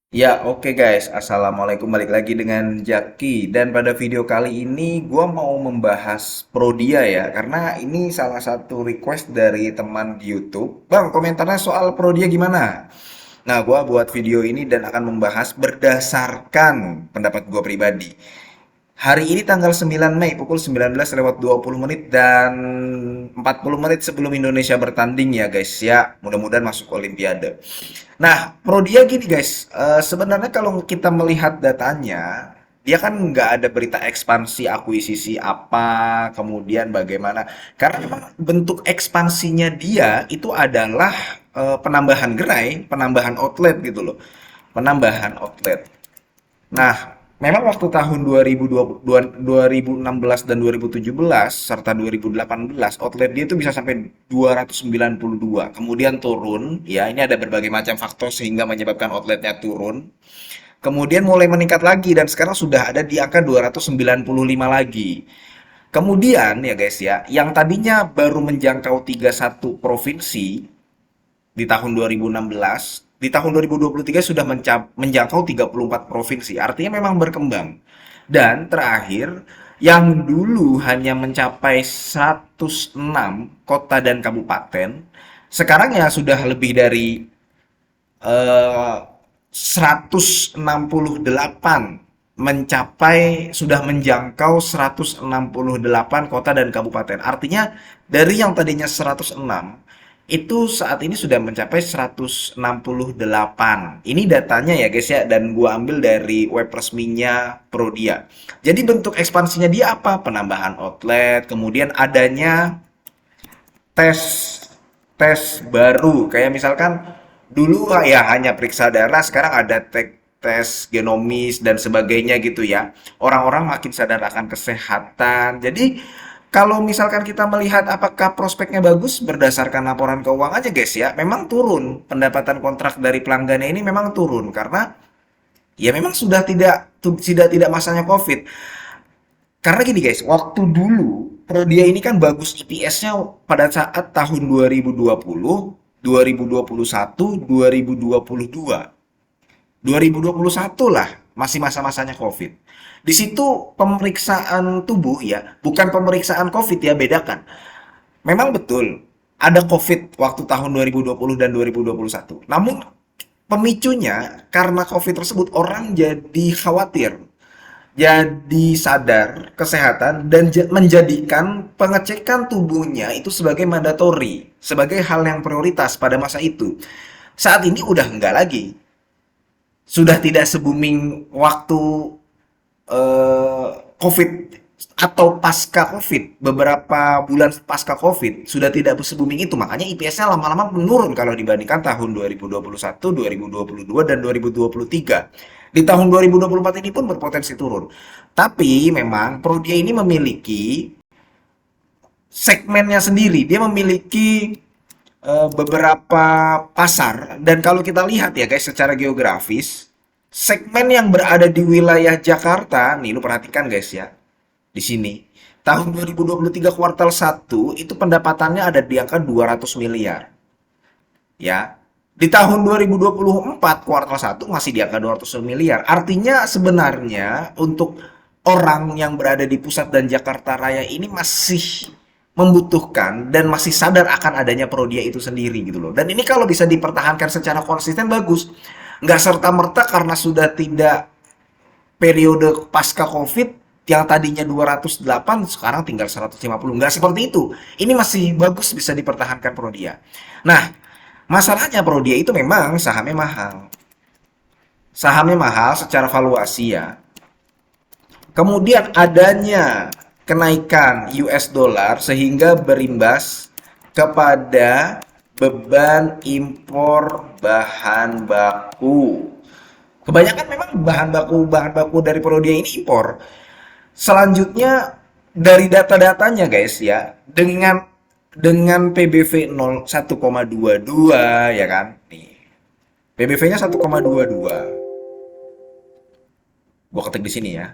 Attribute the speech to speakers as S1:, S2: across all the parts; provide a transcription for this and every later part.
S1: Ya, oke guys. Assalamualaikum. Balik lagi dengan Jaki. Dan pada video kali ini gua mau membahas Prodia ya. Karena ini salah satu request dari teman di YouTube. Bang, komentarnya soal Prodia gimana? Nah, gua buat video ini dan akan membahas berdasarkan pendapat gua pribadi. Hari ini tanggal 9 Mei pukul 19 lewat 20 menit dan 40 menit sebelum Indonesia bertanding ya guys ya. Mudah-mudahan masuk Olimpiade. Nah, pro dia gini guys, sebenarnya kalau kita melihat datanya, dia kan nggak ada berita ekspansi akuisisi apa, kemudian bagaimana. Karena memang bentuk ekspansinya dia itu adalah penambahan gerai, penambahan outlet gitu loh. Penambahan outlet. Nah, memang waktu tahun 2020, 2016 dan 2017 serta 2018 outlet dia itu bisa sampai 292. Kemudian turun, ya ini ada berbagai macam faktor sehingga menyebabkan outletnya turun. Kemudian mulai meningkat lagi dan sekarang sudah ada di angka 295 lagi. Kemudian ya guys ya, yang tadinya baru menjangkau 31 provinsi di tahun 2016, di tahun 2023 sudah menjangkau 34 provinsi. Artinya memang berkembang. Dan terakhir, yang dulu hanya mencapai 106 kota dan kabupaten, sekarang ya sudah lebih dari 168 mencapai sudah menjangkau 168 kota dan kabupaten. Artinya dari yang tadinya 106 itu saat ini sudah mencapai 168. Ini datanya ya guys ya dan gua ambil dari web resminya Prodia. Jadi bentuk ekspansinya dia apa? Penambahan outlet, kemudian adanya tes tes baru kayak misalkan dulu ya hanya periksa darah, sekarang ada tes genomis dan sebagainya gitu ya. Orang-orang makin sadar akan kesehatan. Jadi kalau misalkan kita melihat apakah prospeknya bagus berdasarkan laporan keuangannya guys ya, memang turun. Pendapatan kontrak dari pelanggannya ini memang turun karena ya memang sudah tidak masanya Covid. Karena gini guys, waktu dulu Prodia ini kan bagus IPS-nya pada saat tahun 2020, 2021, 2022. 2021 lah, masih masa-masanya COVID. Di situ pemeriksaan tubuh ya, bukan pemeriksaan COVID ya, bedakan. Memang betul ada COVID waktu tahun 2020 dan 2021. Namun pemicunya karena COVID tersebut orang jadi khawatir, jadi sadar kesehatan dan menjadikan pengecekan tubuhnya itu sebagai mandatori, sebagai hal yang prioritas pada masa itu. Saat ini udah enggak lagi. Sudah tidak se-booming waktu COVID atau pasca COVID, beberapa bulan pasca COVID sudah tidak se-booming itu. Makanya IPS-nya lama-lama menurun kalau dibandingkan tahun 2021, 2022 dan 2023. Di tahun 2024 ini pun berpotensi turun. Tapi memang Prodia ini memiliki segmennya sendiri. Dia memiliki beberapa pasar dan kalau kita lihat ya guys secara geografis segmen yang berada di wilayah Jakarta nih lu perhatikan guys ya di sini tahun 2023 kuartal 1 itu pendapatannya ada di angka 200 miliar ya. Di tahun 2024 kuartal 1 masih di angka 200 miliar. Artinya sebenarnya untuk orang yang berada di pusat dan Jakarta Raya ini masih membutuhkan dan masih sadar akan adanya Prodia itu sendiri gitu loh. Dan ini kalau bisa dipertahankan secara konsisten bagus. Nggak serta-merta karena sudah tidak periode pasca COVID yang tadinya 208 sekarang tinggal 150. Nggak seperti itu. Ini masih bagus bisa dipertahankan Prodia. Nah, masalahnya Prodia itu memang sahamnya mahal. Sahamnya mahal secara valuasi ya. Kemudian adanya kenaikan US dollar sehingga berimbas kepada beban impor bahan baku. Kebanyakan memang bahan baku dari Prodia ini impor. Selanjutnya dari data-datanya guys ya, dengan PBV 1,22 ya kan. Nih. PBV-nya 1,22. Gua ketik di sini ya.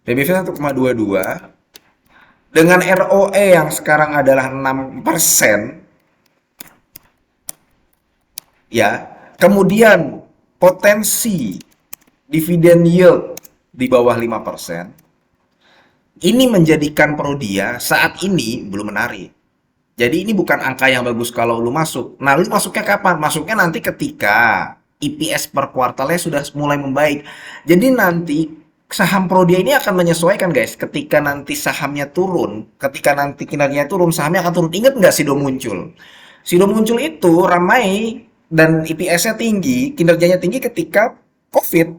S1: PBV 1,22 dengan ROE yang sekarang adalah 6% ya. Kemudian potensi dividen yield di bawah 5%, ini menjadikan Prodia saat ini belum menarik. Jadi ini bukan angka yang bagus kalau lu masuk. Nah, lu masuknya kapan? Masuknya nanti ketika EPS per kuartalnya sudah mulai membaik. Jadi nanti saham Prodia ini akan menyesuaikan guys. Ketika nanti sahamnya turun, ketika nanti kinerjanya turun, sahamnya akan turun. Ingat nggak Sido muncul? Sido muncul itu ramai dan EPS-nya tinggi, kinerjanya tinggi ketika COVID.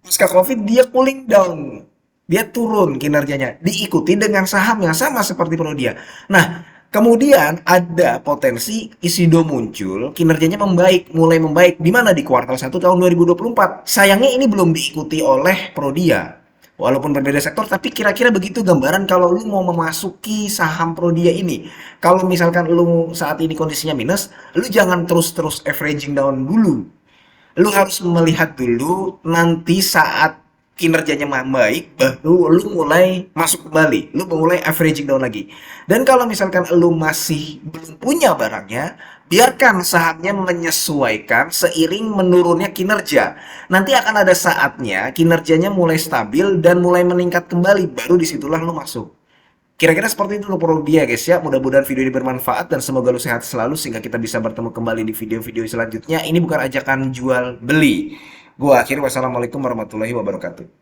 S1: Pasca COVID dia cooling down. Dia turun kinerjanya. Diikuti dengan saham yang sama seperti Prodia. Nah, kemudian ada potensi Isido muncul, kinerjanya membaik, mulai membaik. Di mana di kuartal 1 tahun 2024. Sayangnya ini belum diikuti oleh Prodia. Walaupun berbeda sektor, tapi kira-kira begitu gambaran kalau lu mau memasuki saham Prodia ini. Kalau misalkan lu saat ini kondisinya minus, lu jangan terus-terus averaging down dulu. Lu harus melihat dulu nanti saat kinerjanya baik baru lu mulai masuk kembali, lu mulai averaging down lagi. Dan kalau misalkan lu masih belum punya barangnya, biarkan sahamnya menyesuaikan seiring menurunnya kinerja. Nanti akan ada saatnya kinerjanya mulai stabil dan mulai meningkat kembali, baru disitulah lu masuk. Kira-kira seperti itu untuk dia guys ya. Mudah-mudahan video ini bermanfaat dan semoga lu sehat selalu sehingga kita bisa bertemu kembali di video-video selanjutnya. Ini bukan ajakan jual beli. Gua akhiri, wassalamualaikum warahmatullahi wabarakatuh.